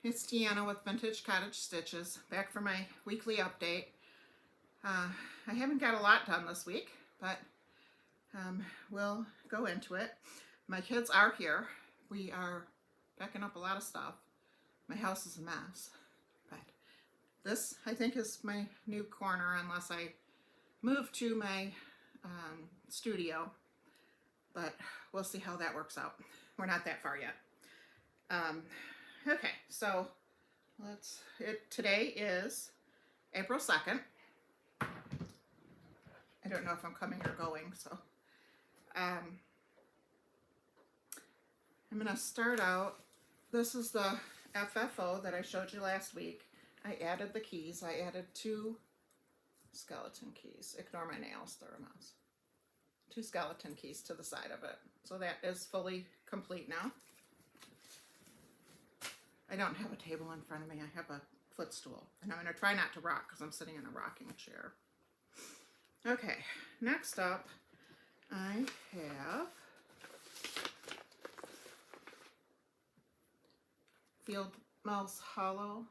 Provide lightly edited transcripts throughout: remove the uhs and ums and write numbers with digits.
It's Deanna with Vintage Cottage Stitches, back for my weekly update. I haven't got a lot done this week, but we'll go into it. My kids are here. We are packing up a lot of stuff. My house is a mess, but this, I think, is my new corner unless I move to my studio, but we'll see how that works out. We're not that far yet. Okay, so today is April 2nd. I don't know if I'm coming or going, so I'm gonna start out. This is the FFO that I showed you last week. I added the keys. I added 2 skeleton keys. Ignore my nails, they're a mess. 2 skeleton keys to the side of it. So that is fully complete now. I don't have a table in front of me. I have a footstool. And I'm going to try not to rock because I'm sitting in a rocking chair. Okay, next up, I have Field Mouse Hollow.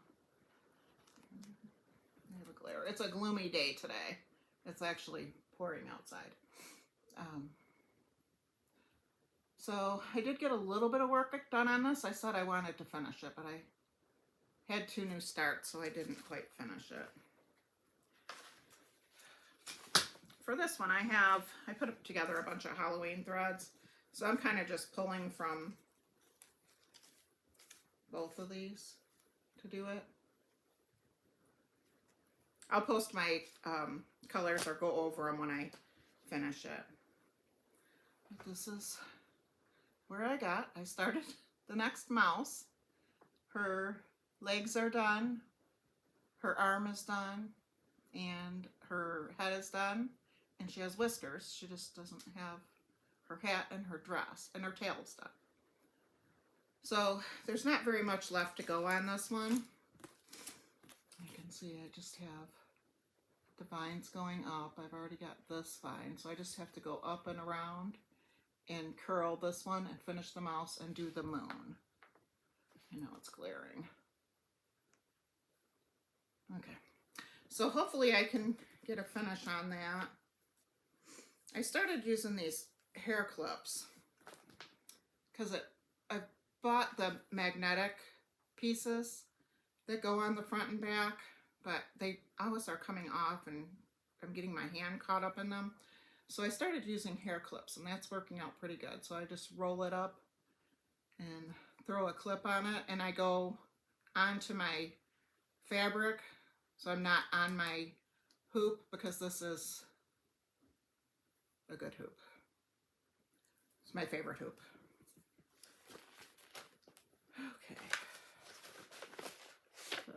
I have a glare. It's a gloomy day today. It's actually pouring outside. So I did get a little bit of work done on this. I said I wanted to finish it, but I had 2 new starts, so I didn't quite finish it. For this one, I put together a bunch of Halloween threads, so I'm kind of just pulling from both of these to do it. I'll post my colors or go over them when I finish it. But this is where I started the next mouse. Her legs are done, her arm is done, and her head is done, and she has whiskers. She just doesn't have her hat and her dress, and her tail is done. So there's not very much left to go on this one. You can see I just have the vines going up. I've already got this vine, so I just have to go up and around and curl this one and finish the mouse and do the moon. I know it's glaring. Okay, so hopefully I can get a finish on that. I started using these hair clips because I bought the magnetic pieces that go on the front and back, but they always are coming off and I'm getting my hand caught up in them. So I started using hair clips, and that's working out pretty good. So I just roll it up and throw a clip on it, and I go onto my fabric, so I'm not on my hoop, because this is a good hoop. It's my favorite hoop. Okay. So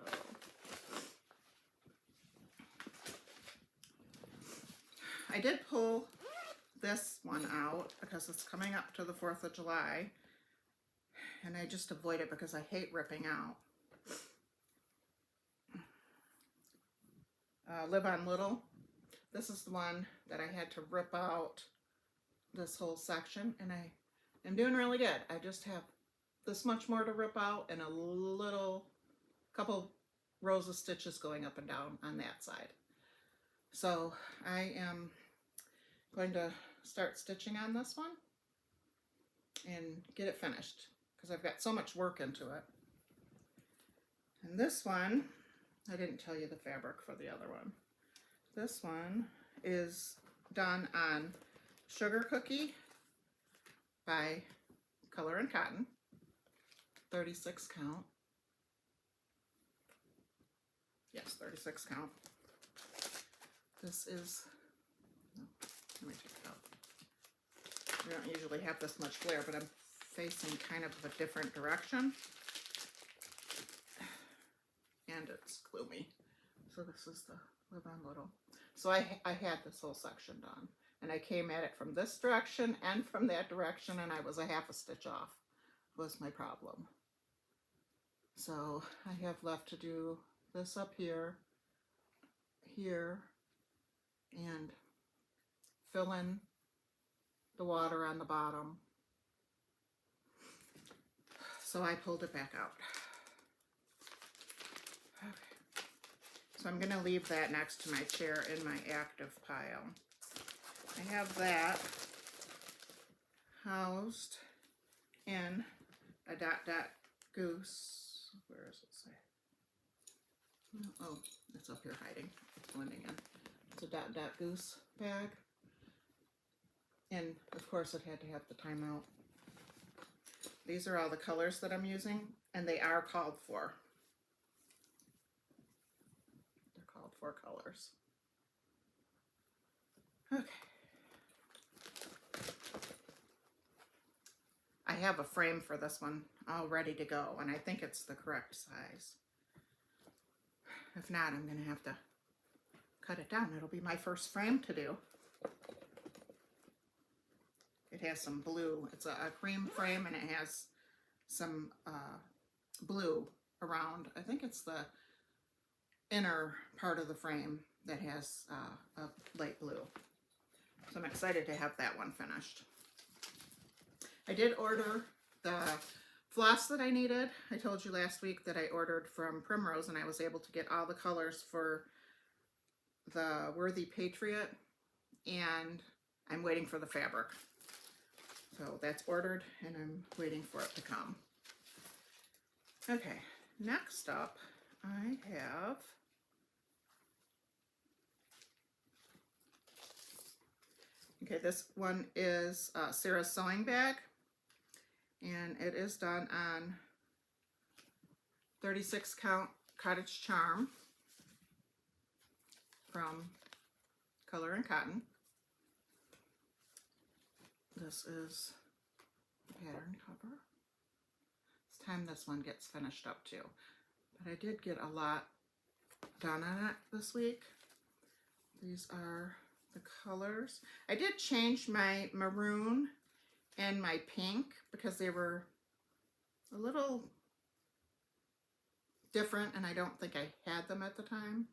I did pull this one out because it's coming up to the 4th of July, and I just avoid it because I hate ripping out. Live on Little. This is the one that I had to rip out this whole section, and I am doing really good. I just have this much more to rip out and a couple rows of stitches going up and down on that side. So I am going to start stitching on this one and get it finished because I've got so much work into it. And this one, I didn't tell you the fabric for the other one. This one is done on Sugar Cookie by Color and Cotton, 36 count. Yes, 36 count. This is, let me take it out. We don't usually have this much glare, but I'm facing kind of a different direction. And it's gloomy. So this is the Live on Little. So I had this whole section done. And I came at it from this direction and from that direction, and I was a half a stitch off, was my problem. So I have left to do this up here, here, and fill in the water on the bottom. So I pulled it back out. So I'm going to leave that next to my chair in my active pile. I have that housed in a dot dot goose. Where does it say? Oh, it's up here hiding, blending in. It's a dot dot goose bag. And of course it had to have the timeout. These are all the colors that I'm using, and they are called for. They're called for colors. Okay. I have a frame for this one all ready to go, and I think it's the correct size. If not, I'm going to have to cut it down. It'll be my first frame to do. It has some blue. It's a cream frame, and it has some blue around. I think it's the inner part of the frame that has a light blue. So I'm excited to have that one finished. I did order the floss that I needed. I told you last week that I ordered from Primrose, and I was able to get all the colors for the Worthy Patriot, and I'm waiting for the fabric. So that's ordered, and I'm waiting for it to come. Okay, next up I have this one is Sarah's Sewing Bag, and it is done on 36 count Cottage Charm from Color and Cotton. This is the pattern cover. It's time this one gets finished up too. But I did get a lot done on it this week. These are the colors. I did change my maroon and my pink because they were a little different, and I don't think I had them at the time.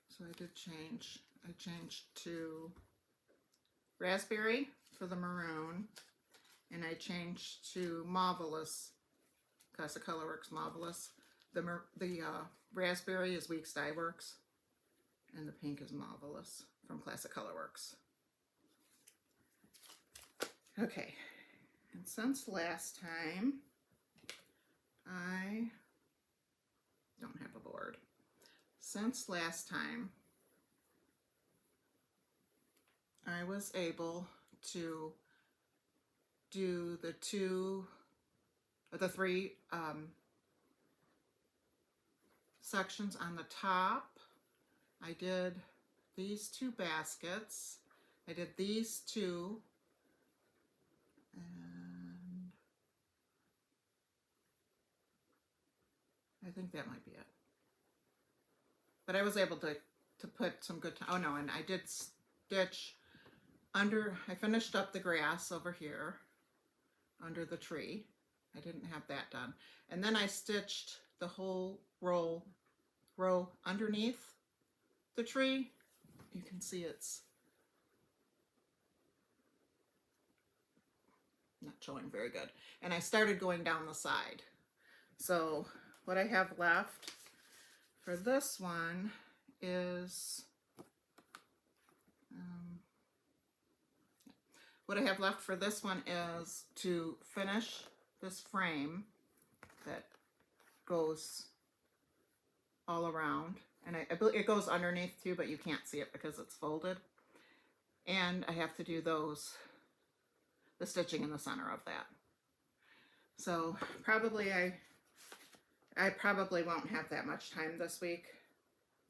So I did change. I changed to raspberry for the maroon, and I changed to Marvelous, Classic Colorworks Marvelous. The raspberry is Weeks Dye Works, and the pink is Marvelous from Classic Colorworks. Okay, and since last time, I don't have a board. Since last time, I was able to do the three sections on the top. I did these two baskets. I did these two, and I think that might be it. But I was able to put some good time. Oh no, and I did stitch under, I finished up the grass over here under the tree. I didn't have that done. And then I stitched the whole row underneath the tree. You can see it's not showing very good. And I started going down the side. So what I have left for this one is to finish this frame that goes all around, and it goes underneath too, but you can't see it because it's folded. And I have to do the stitching in the center of that. So probably I probably won't have that much time this week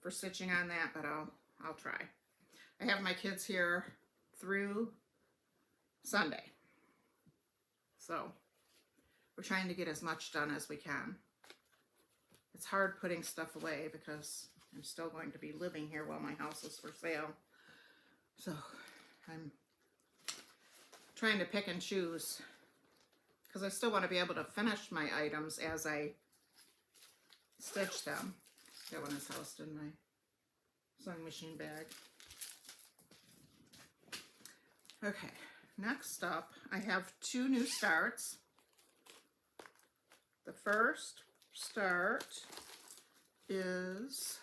for stitching on that, but I'll try. I have my kids here through Sunday, so we're trying to get as much done as we can. It's hard putting stuff away because I'm still going to be living here while my house is for sale. So I'm trying to pick and choose because I still want to be able to finish my items as I stitch them. That one is housed in my sewing machine bag. Okay, next up, I have two new starts. The first start is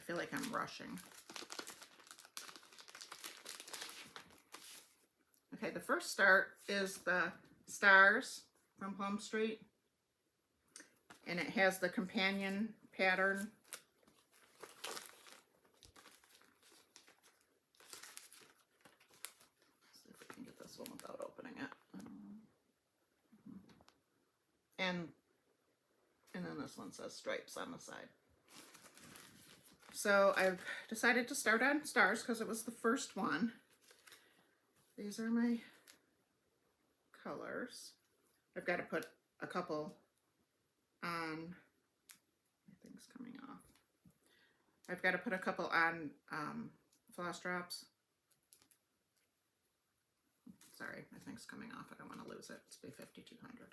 feel like I'm rushing. Okay, the first start is the Stars from Plum Street. And it has the companion pattern. Let's see if we can get this one without opening it. And then this one says stripes on the side. So I've decided to start on Stars because it was the first one. These are my colors. I've got to put a couple on, everything's coming off. I've got to put a couple on floss drops. Sorry, my thing's coming off. I don't want to lose it. It's B5200.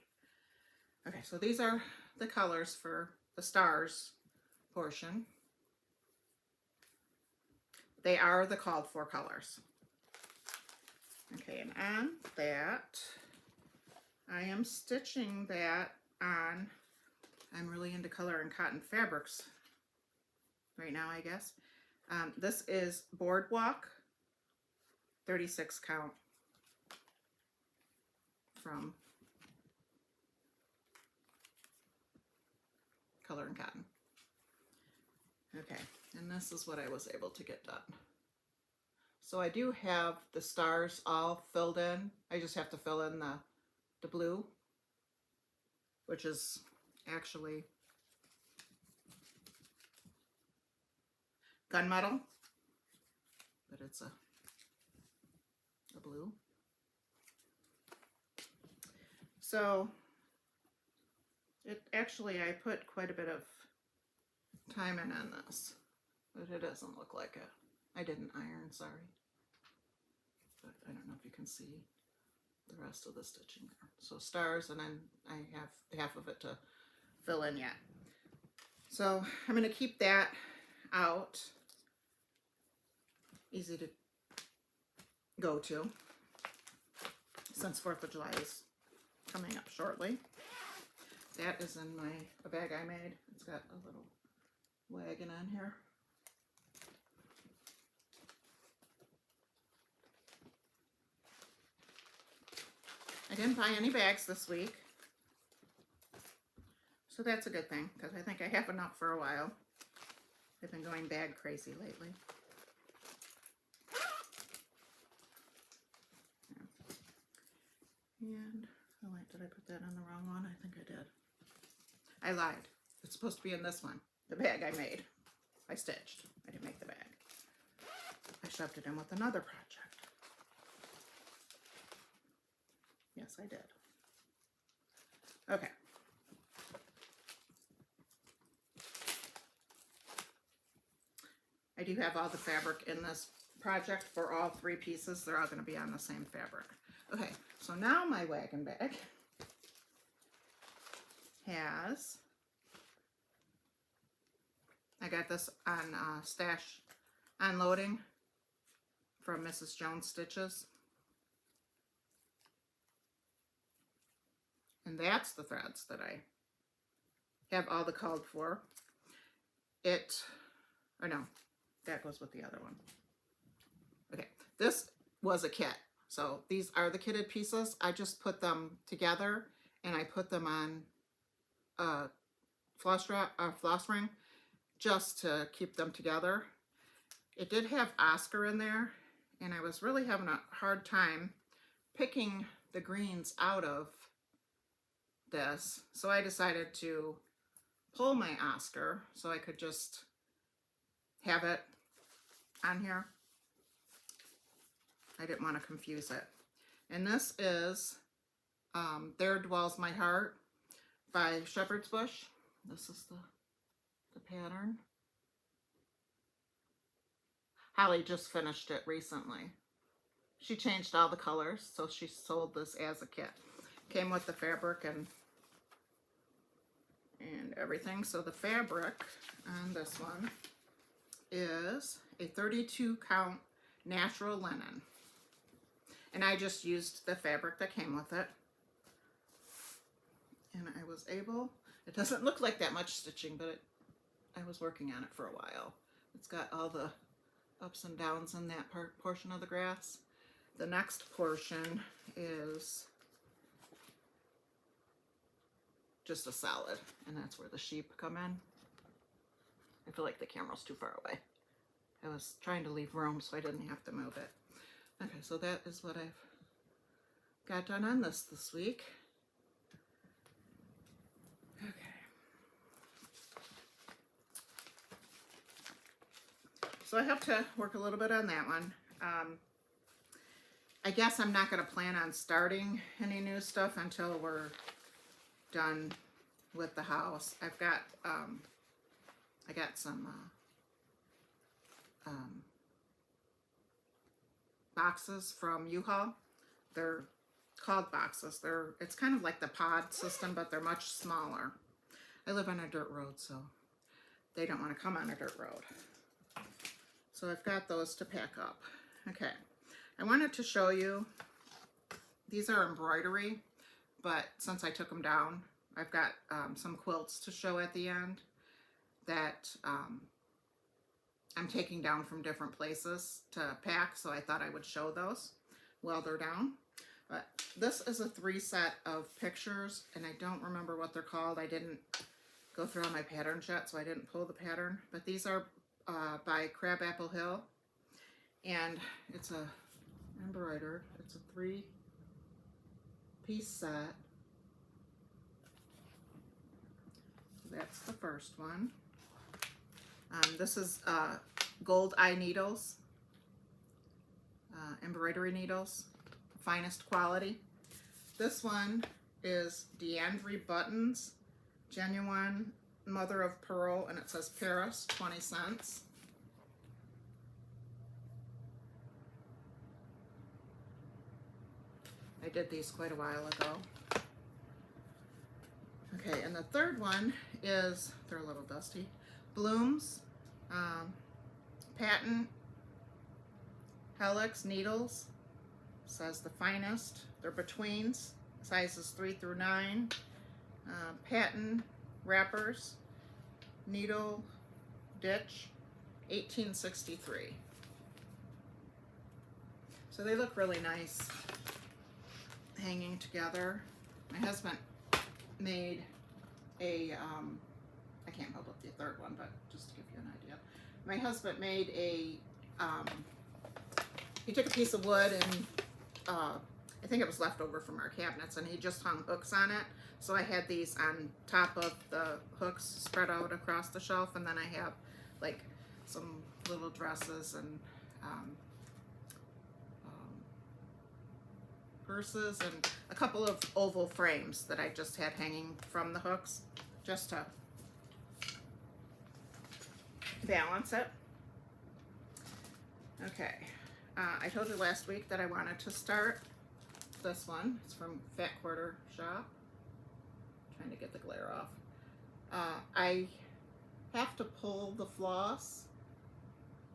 Okay, so these are the colors for the Stars portion. They are the called for colors. Okay, and on that, I am stitching that on, I'm really into color and cotton fabrics right now, I guess. This is Boardwalk, 36 count from Color and Cotton. Okay, and this is what I was able to get done. So I do have the stars all filled in. I just have to fill in the blue, which is actually gunmetal, but it's a blue. So it actually, I put quite a bit of time in on this, but it doesn't look like it. I didn't iron, sorry. But I don't know if you can see the rest of the stitching there. So stars, and then I have half of it to fill in yet. So I'm going to keep that out. Easy to go to, since 4th of July is coming up shortly. That is in a bag I made. It's got a little wagon on here. I didn't buy any bags this week, so that's a good thing, because I think I have enough for a while. I've been going bag crazy lately. And, oh wait, did I put that on the wrong one? I think I did. I lied. It's supposed to be in this one. The bag I made. I stitched. I didn't make the bag. I shoved it in with another project. Yes, I did. Okay. I do have all the fabric in this project for all 3 pieces. They're all going to be on the same fabric. Okay, so now my wagon bag has, I got this on stash unloading from Mrs. Jones Stitches. And that's the threads that I have all the called for. Or no, that goes with the other one. Okay, this was a kit. So these are the kitted pieces. I just put them together and I put them on a floss ring just to keep them together. It did have Oscar in there, and I was really having a hard time picking the greens out of this. So I decided to pull my Oscar so I could just have it on here. I didn't want to confuse it. And this is There Dwells My Heart by Shepherd's Bush. This is the pattern. Holly just finished it recently. She changed all the colors, so she sold this as a kit. Came with the fabric and everything. So the fabric on this one is a 32 count natural linen. And I just used the fabric that came with it. And I was able, it doesn't look like that much stitching, but I was working on it for a while. It's got all the ups and downs in that portion of the grass. The next portion is just a solid, and that's where the sheep come in. I feel like the camera's too far away. I was trying to leave room so I didn't have to move it. Okay, so that is what I've got done on this week. Okay. So I have to work a little bit on that one. I guess I'm not going to plan on starting any new stuff until we're done with the house. I've got, I got some boxes from U-Haul. They're called boxes. It's kind of like the pod system, but they're much smaller. I live on a dirt road, so they don't want to come on a dirt road. So I've got those to pack up. Okay, I wanted to show you, these are embroidery, but since I took them down, I've got some quilts to show at the end that I'm taking down from different places to pack, so I thought I would show those while they're down. But this is a 3 set of pictures, and I don't remember what they're called. I didn't go through all my patterns yet, so I didn't pull the pattern. But these are by Crabapple Hill, and it's a embroidered. It's a 3-piece set. That's the first one. This is gold eye needles, embroidery needles, finest quality. This one is D'Andre buttons, genuine mother of pearl, and it says Paris, 20 cents. I did these quite a while ago. Okay, and the third one is, they're a little dusty, Blooms, patent helix needles, says the finest. They're betweens, sizes 3 through 9. Patent wrappers, needle ditch, 1863. So they look really nice hanging together. My husband made a, I can't hold up the third one, but just to give you an idea. My husband made a, he took a piece of wood and I think it was left over from our cabinets, and he just hung hooks on it. So I had these on top of the hooks spread out across the shelf, and then I have like some little dresses and purses and a couple of oval frames that I just had hanging from the hooks just to balance it. Okay, I told you last week that I wanted to start this one. It's from Fat Quarter Shop. Trying to get the glare off. I have to pull the floss.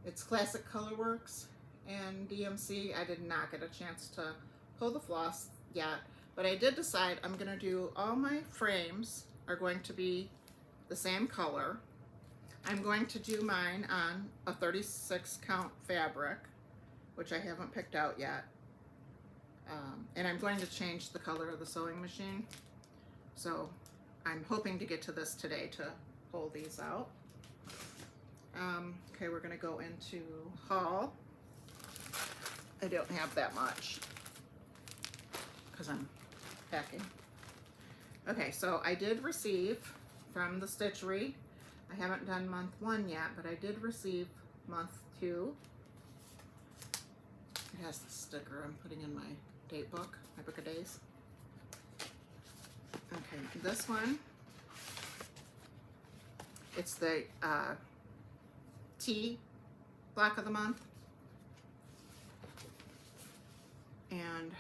It's Classic Colorworks and DMC. I did not get a chance to pull the floss yet, but I did decide I'm going to do, all my frames are going to be the same color. I'm going to do mine on a 36 count fabric, which I haven't picked out yet. And I'm going to change the color of the sewing machine. So I'm hoping to get to this today to pull these out. Okay, we're going to go into haul. I don't have that much because I'm packing. Okay, so I did receive from the Stitchery. I haven't done month 1 yet, but I did receive month 2. It has the sticker I'm putting in my date book, my book of days. Okay, this one, it's the T block of the month. And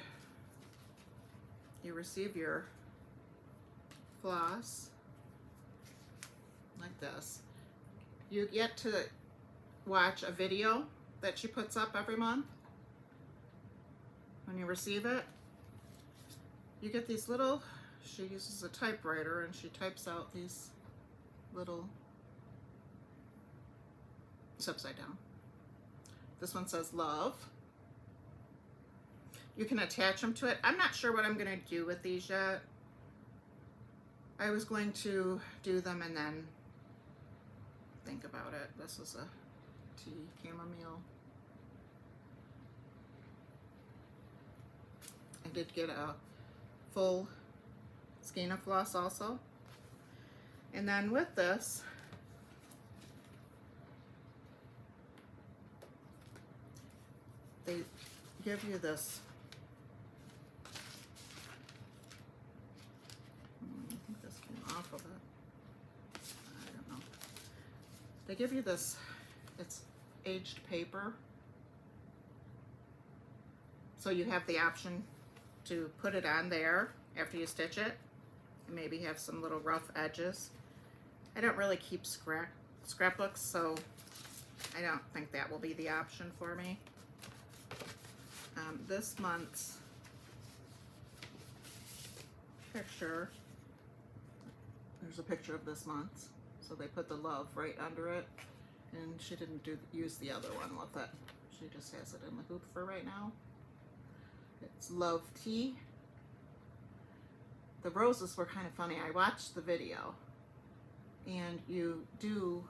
you receive your floss like this. You get to watch a video that she puts up every month. When you receive it, you get these little, she uses a typewriter and she types out these little It's upside down. This one says love. You can attach them to it. I'm not sure what I'm going to do with these yet. I was going to do them and then think about it. This is a tea chamomile. I did get a full skein of floss also. And then with this, they give you this, I think this came off of it, I don't know. They give you this, it's aged paper. So you have the option to put it on there after you stitch it and maybe have some little rough edges. I don't really keep scrapbooks, so I don't think that will be the option for me. This month's picture, there's a picture of this month's, so they put the love right under it, and she didn't use the other one with it. She just has it in the hoop for right now. It's Love Tea. The roses were kind of funny. I watched the video, and you do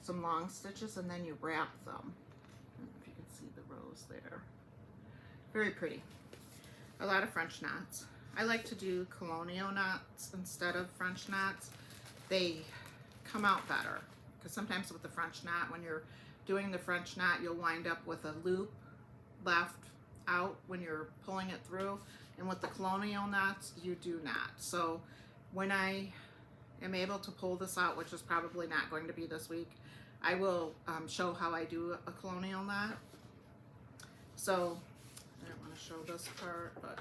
some long stitches and then you wrap them. I don't know if you can see the rose there. Very pretty. A lot of French knots. I like to do colonial knots instead of French knots. They come out better, because sometimes with the French knot, when you're doing the French knot, you'll wind up with a loop left out when you're pulling it through, and with the colonial knots you do not. So when I am able to pull this out, which is probably not going to be this week, I will show how I do a colonial knot. So I don't want to show this part, but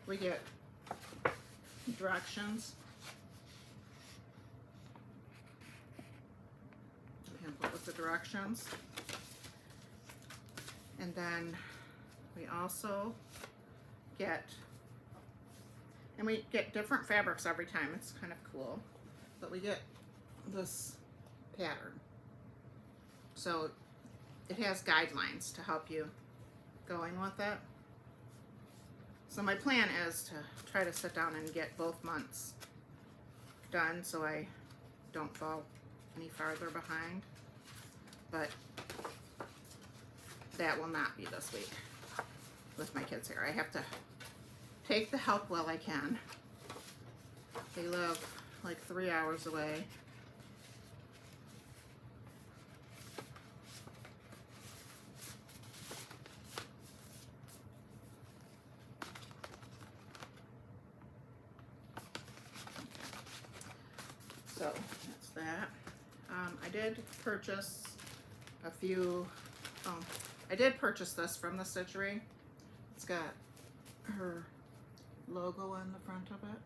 we get directions. Pamphlet with the directions, and then we also get, and we get different fabrics every time. It's kind of cool, but we get this pattern. So it has guidelines to help you going with it. So my plan is to try to sit down and get both months done so I don't fall any farther behind, but that will not be this week with my kids here. I have to take the help while I can. They live like 3 hours away. So that's that. I did purchase a few, I did purchase this from the Stitchery. It's got her logo on the front of it.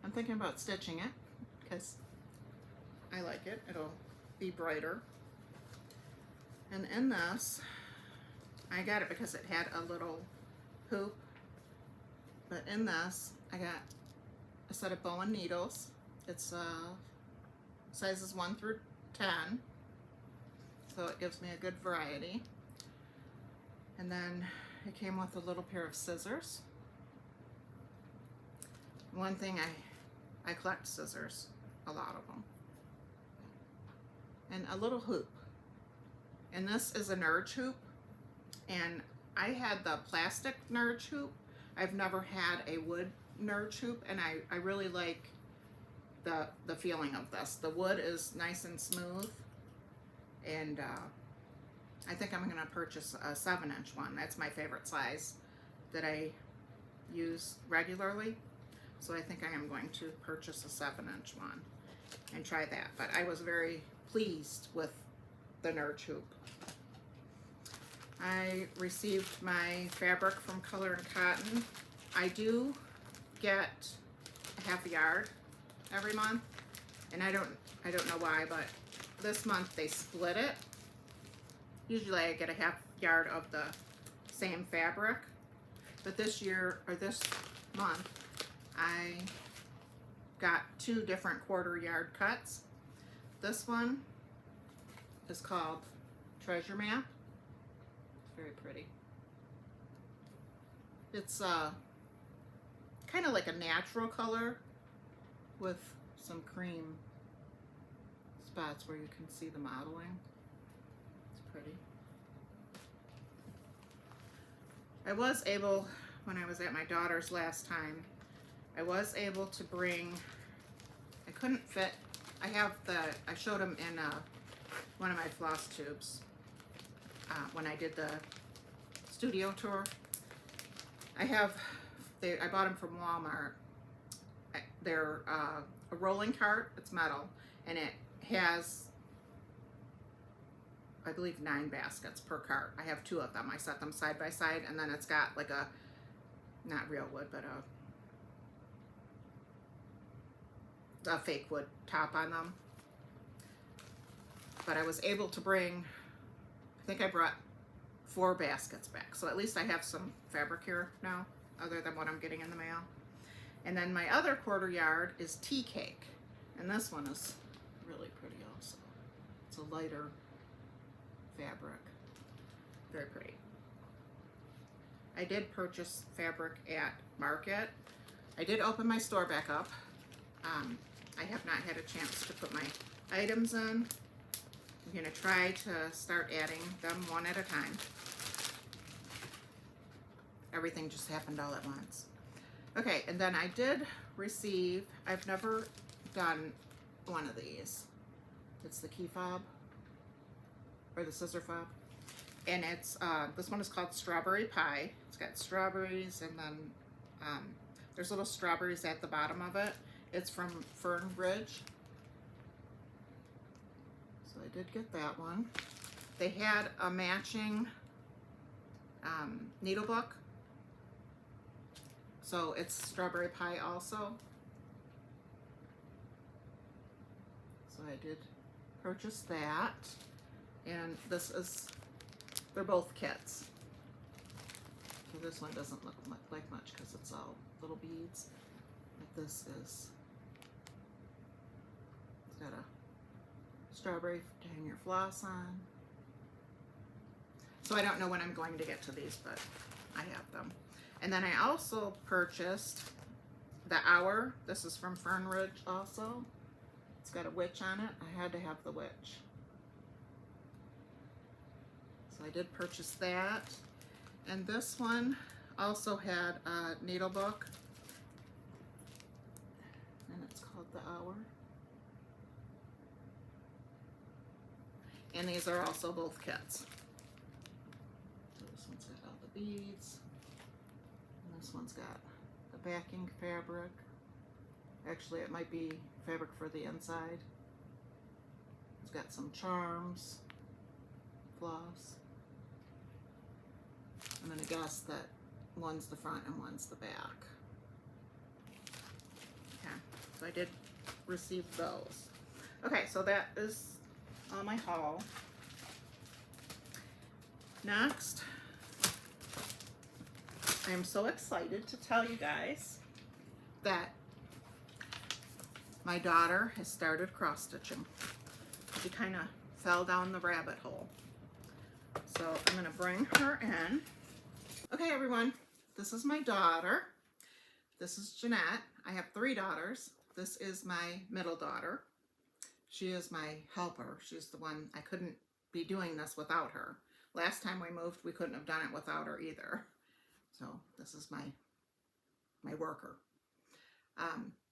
I'm thinking about stitching it because I like it. It'll be brighter. And in this, I got it because it had a little hoop. But in this, I got a set of bowen needles. It's sizes 1 through 10. So it gives me a good variety. And then it came with a little pair of scissors. One thing, I collect scissors, a lot of them. And a little hoop. And this is a nurge hoop. And I had the plastic nurge hoop. I've never had a wood nurge hoop, and I really like the feeling of this. The wood is nice and smooth, and I think I'm gonna purchase a 7-inch one. That's my favorite size that I use regularly. So I think I am going to purchase a 7-inch one and try that. But I was very pleased with the nurge hoop. I received my fabric from Color and Cotton. I do get a half a yard every month, and I don't know why, but this month they split it. Usually I get a half yard of the same fabric, but this year, or this month, I got 2 different 1/4 yard cuts. This one is called Treasure Map. It's very pretty. It's kind of like a natural color with some cream spots where you can see the modeling. It's pretty. I was able, when I was at my daughter's last time, I was able to bring, I couldn't fit, I showed them in one of my floss tubes when I did the studio tour. I bought them from Walmart. They're a rolling cart, it's metal, and it has, I believe, 9 baskets per cart. I have 2 of them. I set them side by side, and then it's got like a, not real wood, but a fake wood top on them. But I was able to bring, I think I brought 4 baskets back. So at least I have some fabric here now, other than what I'm getting in the mail. And then my other quarter yard is tea cake. And this one is really pretty also. It's a lighter fabric. Very pretty. I did purchase fabric at Market. I did open my store back up. I have not had a chance to put my items in. I'm going to try to start adding them one at a time. Everything just happened all at once. Okay, and then I did receive, I've never done one of these. It's the key fob, or the scissor fob. And it's, this one is called Strawberry Pie. It's got strawberries, and then there's little strawberries at the bottom of it. It's from Fern Ridge. So I did get that one. They had a matching needle book. So it's Strawberry Pie also. So I did purchase that. And this is, they're both kits. So this one doesn't look like much because it's all little beads. But this is, it's got a strawberry to hang your floss on. So I don't know when I'm going to get to these, but I have them. And then I also purchased the Hour. This is from Fern Ridge also. It's got a witch on it. I had to have the witch. So I did purchase that. And this one also had a needle book. And it's called the Hour. And these are also both kits. So this one's got all the beads. And this one's got the backing fabric. Actually, it might be fabric for the inside. It's got some charms, floss. I'm gonna guess that one's the front and one's the back. Okay, so I did receive those. Okay, so that is all my haul. Next, I am so excited to tell you guys that my daughter has started cross stitching. She kind of fell down the rabbit hole. So I'm gonna bring her in. Okay, everyone, this is my daughter. This is Jeanette. I have 3 daughters. This is my middle daughter. She is my helper. She's the one, I couldn't be doing this without her. Last time we moved, we couldn't have done it without her either. So this is my worker.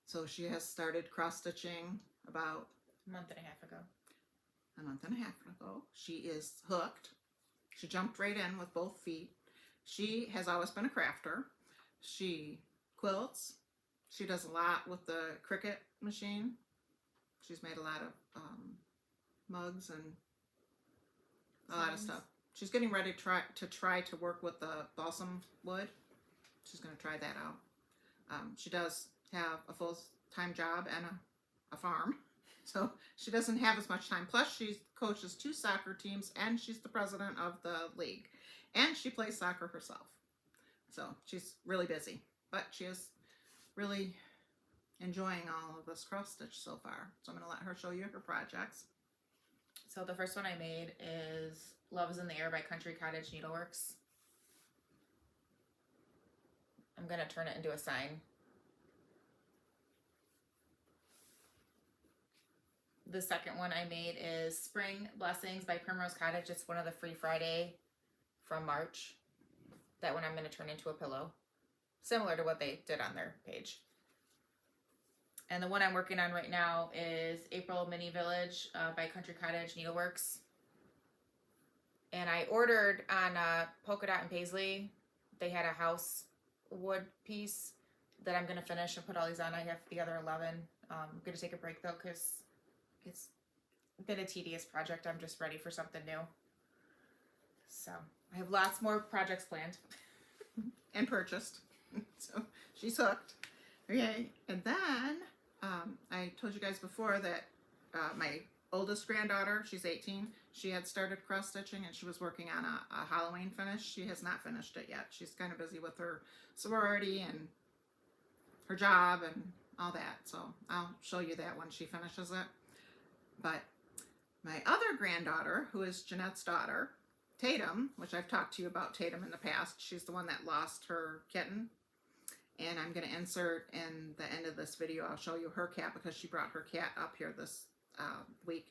So she has started cross stitching about a month and a half ago. A month and a half ago. She is hooked. She jumped right in with both feet. She has always been a crafter. She quilts. She does a lot with the Cricut machine. She's made a lot of mugs and a lot of stuff. She's getting ready to try to work with the balsam wood. She's going to try that out. She does have a full-time job and a farm, so she doesn't have as much time. Plus, she coaches 2 soccer teams, and she's the president of the league, and she plays soccer herself. So she's really busy, but she is really enjoying all of this cross stitch so far. So I'm going to let her show you her projects. So the first one I made is Love is in the Air by Country Cottage Needleworks. I'm going to turn it into a sign. The second one I made is Spring Blessings by Primrose Cottage. It's one of the Free Friday from March. That one I'm going to turn into a pillow. Similar to what they did on their page. And the one I'm working on right now is April Mini Village by Country Cottage Needleworks. And I ordered on Polka Dot and Paisley. They had a house wood piece that I'm going to finish and put all these on. I have the other 11. I'm going to take a break though because it's been a tedious project. I'm just ready for something new. So I have lots more projects planned. And purchased. So she's hooked. Okay, and then I told you guys before that my oldest granddaughter, she's 18, she had started cross stitching and she was working on a Halloween finish. She has not finished it yet. She's kind of busy with her sorority and her job and all that. So I'll show you that when she finishes it. But my other granddaughter, who is Jeanette's daughter, Tatum, which I've talked to you about Tatum in the past. She's the one that lost her kitten. And I'm going to insert in the end of this video, I'll show you her cat because she brought her cat up here this week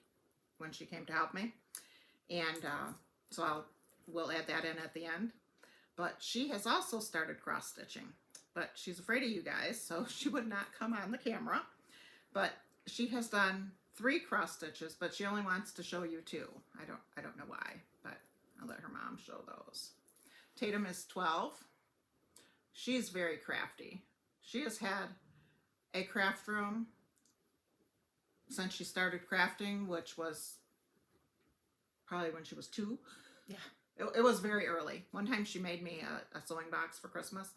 when she came to help me. And so we'll add that in at the end. But she has also started cross stitching. But she's afraid of you guys, so she would not come on the camera. But she has done 3 cross stitches, but she only wants to show you 2. I don't know why, but I'll let her mom show those. Tatum is 12. She's very crafty. She has had a craft room since she started crafting, which was probably when she was 2. Yeah. It was very early. One time she made me a sewing box for Christmas.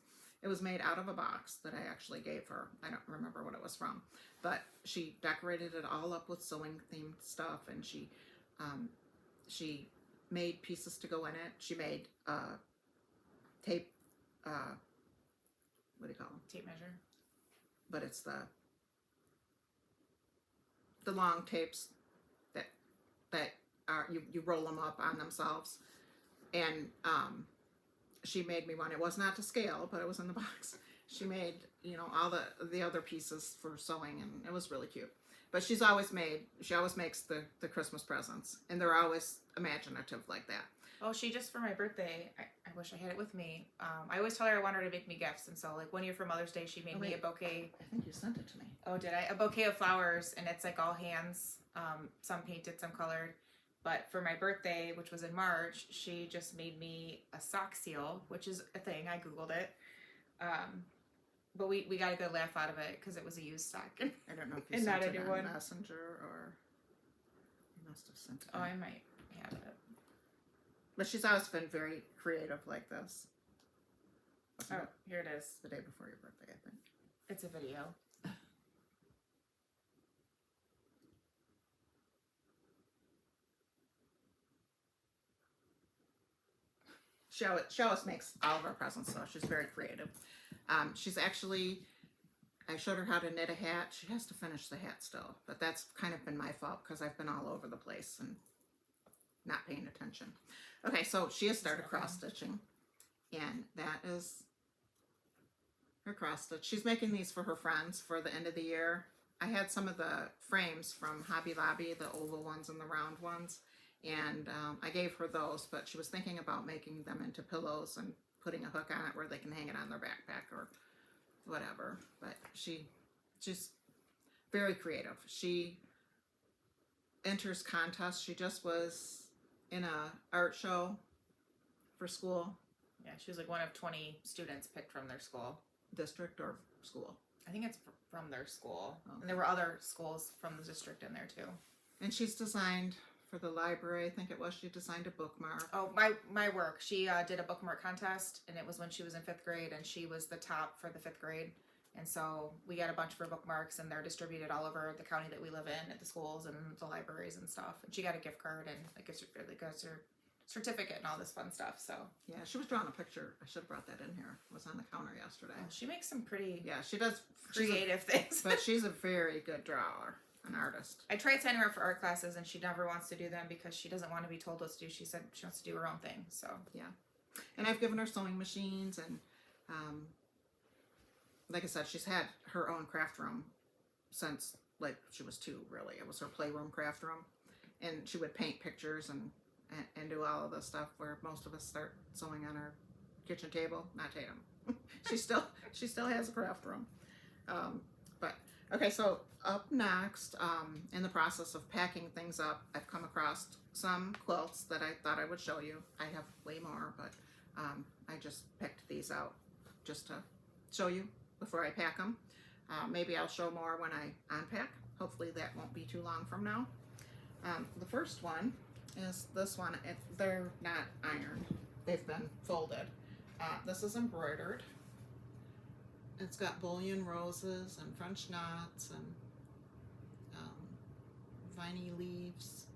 It was made out of a box that I actually gave her. I don't remember what it was from, but she decorated it all up with sewing themed stuff, and she made pieces to go in it. She made tape, what do you call them? Tape measure. But it's the long tapes that are you roll them up on themselves, and she made me one. It was not to scale, but it was in the box. She made, you know, all the other pieces for sewing, and it was really cute. But she always makes the Christmas presents, and they're always imaginative like that. Oh, she just, for my birthday, I wish I had it with me. I always tell her I want her to make me gifts, and so like one year for Mother's Day, she made me a bouquet. I think you sent it to me. Oh, did I? A bouquet of flowers, and it's like all hands, some painted, some colored. But for my birthday, which was in March, she just made me a sock seal, which is a thing. I Googled it. But we got a good laugh out of it because it was a used sock. I don't know if you sent it on Messenger or you must have sent it. Oh, I might have it. But she's always been very creative like this. Oh, here it is. The day before your birthday, I think. It's a video. She always makes all of our presents, so she's very creative. She's actually, I showed her how to knit a hat. She has to finish the hat still, but that's kind of been my fault because I've been all over the place and not paying attention. Okay, so she has started cross stitching, and that is her cross stitch. She's making these for her friends for the end of the year. I had some of the frames from Hobby Lobby, the oval ones and the round ones, and I gave her those, but she was thinking about making them into pillows and putting a hook on it where they can hang it on their backpack or whatever. But she's very creative. She enters contests. She just was in a art show for school. Yeah, she was like one of 20 students picked from their school. District or school? I think it's from their school. Oh. And there were other schools from the district in there too. And she's designed for the library, I think it was, she designed a bookmark. Oh, my work. She did a bookmark contest, and it was when she was in 5th grade, and she was the top for the 5th grade. And so we got a bunch of her bookmarks, and they're distributed all over the county that we live in at the schools and the libraries and stuff. And she got a gift card and like a certificate and all this fun stuff. So yeah, she was drawing a picture. I should have brought that in here. It was on the counter yesterday. she makes some pretty she does creative things. But she's a very good drawer. an artist. I tried signing her up for art classes, and she never wants to do them because she doesn't want to be told what to do. She said she wants to do her own thing. So And I've given her sewing machines, and like I said, she's had her own craft room since like she was 2. Really, it was her playroom craft room, and she would paint pictures and do all of the stuff where most of us start sewing on our kitchen table. Not Tatum. she still has a craft room. But okay, so up next, in the process of packing things up, I've come across some quilts that I thought I would show you. I have way more, but I just picked these out just to show you before I pack them. Maybe I'll show more when I unpack. Hopefully that won't be too long from now. The first one is this one. They're not ironed. They've been folded. This is embroidered. It's got bullion roses and French knots and viney leaves,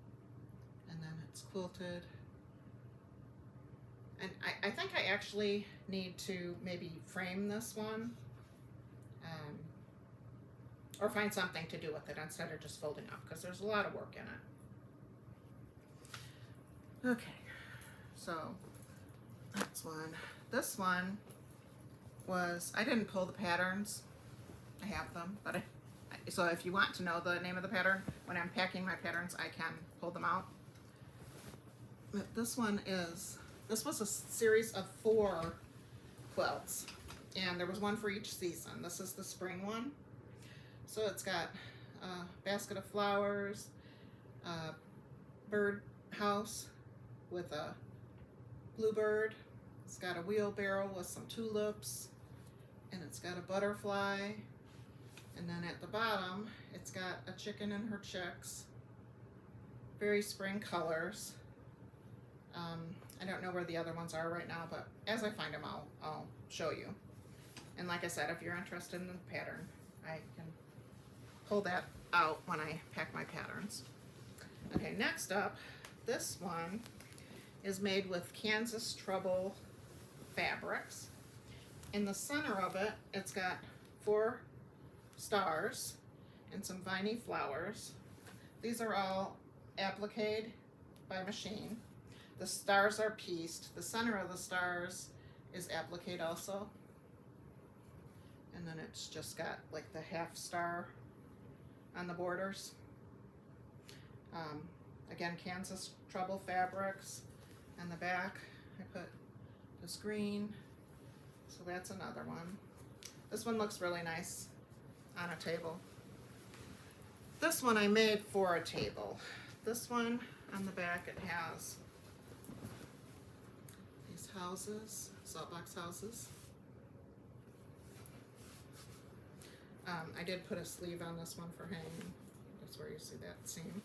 and then it's quilted. And I think I actually need to maybe frame this one, or find something to do with it instead of just folding up, because there's a lot of work in it. Okay, so that's one. This one was, I didn't pull the patterns. I have them, but so if you want to know the name of the pattern, when I'm packing my patterns, I can pull them out. But this was a series of 4 quilts, and there was one for each season. This is the spring one. So it's got a basket of flowers, a bird house with a bluebird. It's got a wheelbarrow with some tulips, and it's got a butterfly. And then at the bottom, it's got a chicken and her chicks. Very spring colors. I don't know where the other ones are right now, but as I find them, I'll show you. And like I said, if you're interested in the pattern, I can pull that out when I pack my patterns. Okay, next up, this one is made with Kansas Trouble fabrics. In the center of it, it's got 4 stars and some viney flowers. These are all appliqued by machine. The stars are pieced. The center of the stars is appliqued also. And then it's just got like the half star on the borders. Again, Kansas Trouble fabrics. On the back, I put this green. So that's another one. This one looks really nice on a table. This one I made for a table. This one on the back, it has these houses, saltbox houses. I did put a sleeve on this one for hanging. That's where you see that seam.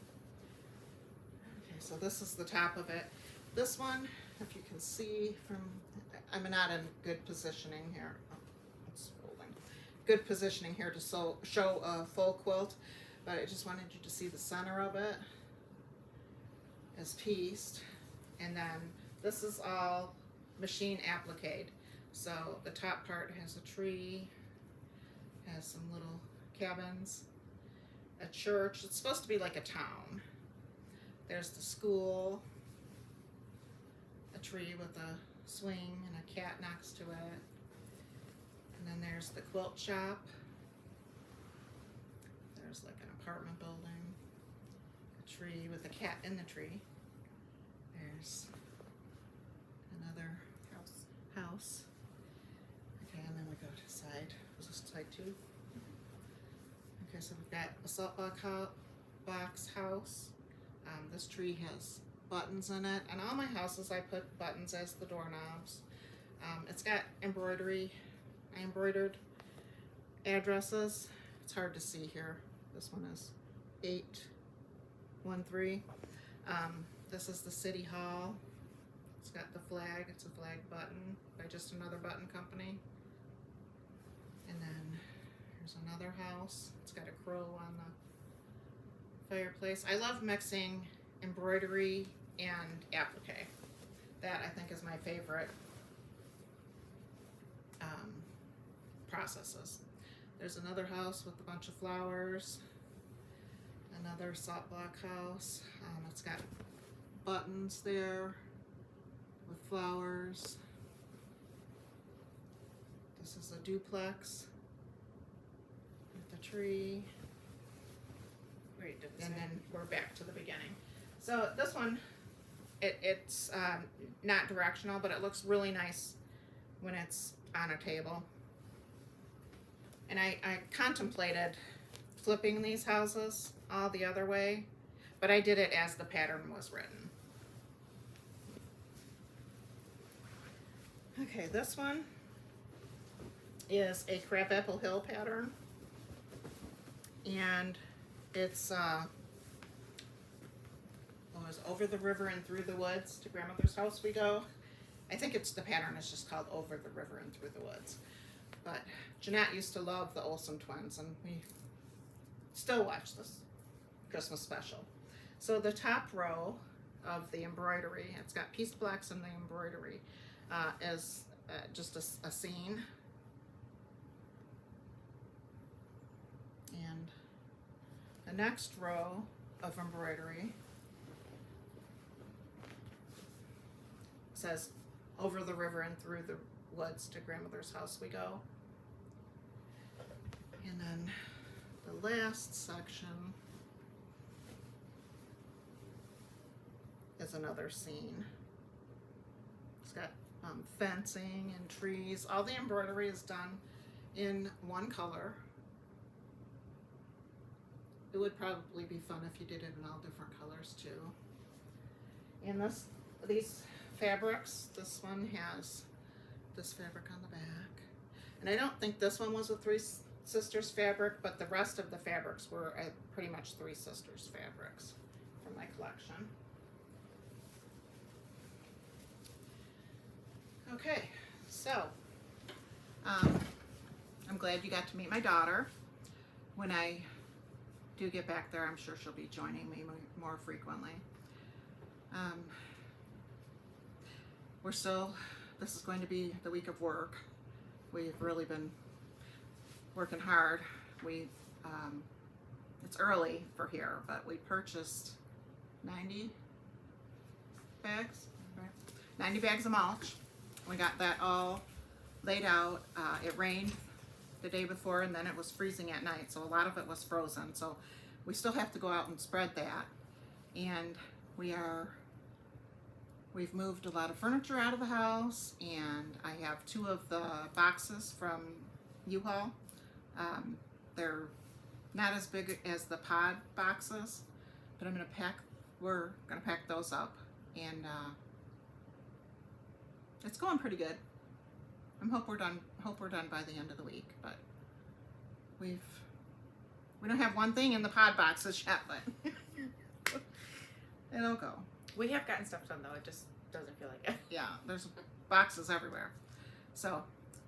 Okay, so this is the top of it. This one, if you can see from, I'm not in good positioning here. Oh, it's folding. Good positioning here to show a full quilt, but I just wanted you to see the center of it is pieced, and then this is all machine appliqued. So the top part has a tree, has some little cabins, a church. It's supposed to be like a town. There's the school, a tree with a swing and a cat next to it. And then there's the quilt shop. There's like an apartment building, a tree with a cat in the tree. There's another house. Okay, and then we go to side. Was this side 2? Okay, so we've got a salt box house. This tree has buttons in it, and all my houses I put buttons as the doorknobs. It's got embroidery. I embroidered addresses. It's hard to see here. This one is 813. This is the City Hall. It's got the flag. It's a flag button by just another button company. And then here's another house. It's got a crow on the fireplace. I love mixing embroidery and applique. That I think is my favorite processes. There's another house with a bunch of flowers. Another salt block house. It's got buttons there with flowers. This is a duplex with the tree. Wait, did And then we're back to the beginning. So this one, it's not directional, but it looks really nice when it's on a table. And I contemplated flipping these houses all the other way, but I did it as the pattern was written. Okay, this one is a Crabapple Hill pattern, and it's was over the river and through the woods to grandmother's house we go. I think the pattern is just called over the river and through the woods. But Jeanette used to love the Olsen twins, and we still watch this Christmas special. So the top row of the embroidery, it's got piece blocks in the embroidery, is just a scene. And the next row of embroidery says, over the river and through the woods to grandmother's house we go. And then the last section is another scene. It's got fencing and trees. All the embroidery is done in one color. It would probably be fun if you did it in all different colors too. And these fabrics, this one has this fabric on the back. And I don't think this one was a Three Sisters fabric, but the rest of the fabrics were pretty much Three Sisters fabrics from my collection. Okay, so I'm glad you got to meet my daughter. When I do get back there, I'm sure she'll be joining me more frequently. This is going to be the week of work. We've really been working hard. It's early for here, but we purchased 90 bags, right? 90 bags of mulch. We got that all laid out. It rained the day before, and then it was freezing at night, so a lot of it was frozen. So we still have to go out and spread that. And we've moved a lot of furniture out of the house, and I have 2 of the boxes from U-Haul. They're not as big as the pod boxes, but we're gonna pack those up, and it's going pretty good. I hope we're done by the end of the week, but we don't have one thing in the pod boxes yet, but it'll go. We have gotten stuff done though, it just doesn't feel like it. Yeah, there's boxes everywhere. So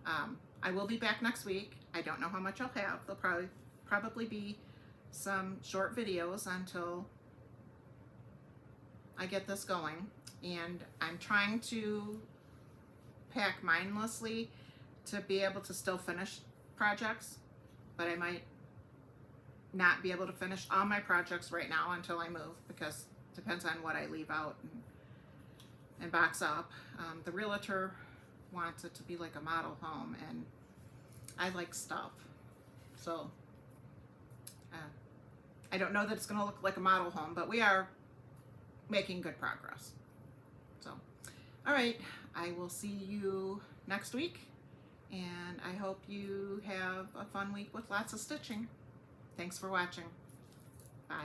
I will be back next week. I don't know how much I'll have. There'll probably be some short videos until I get this going. And I'm trying to pack mindlessly to be able to still finish projects, but I might not be able to finish all my projects right now until I move, because it depends on what I leave out and box up. The realtor wants it to be like a model home, and I like stuff, so I don't know that it's going to look like a model home, but we are making good progress. So, all right, I will see you next week, and I hope you have a fun week with lots of stitching. Thanks for watching. Bye.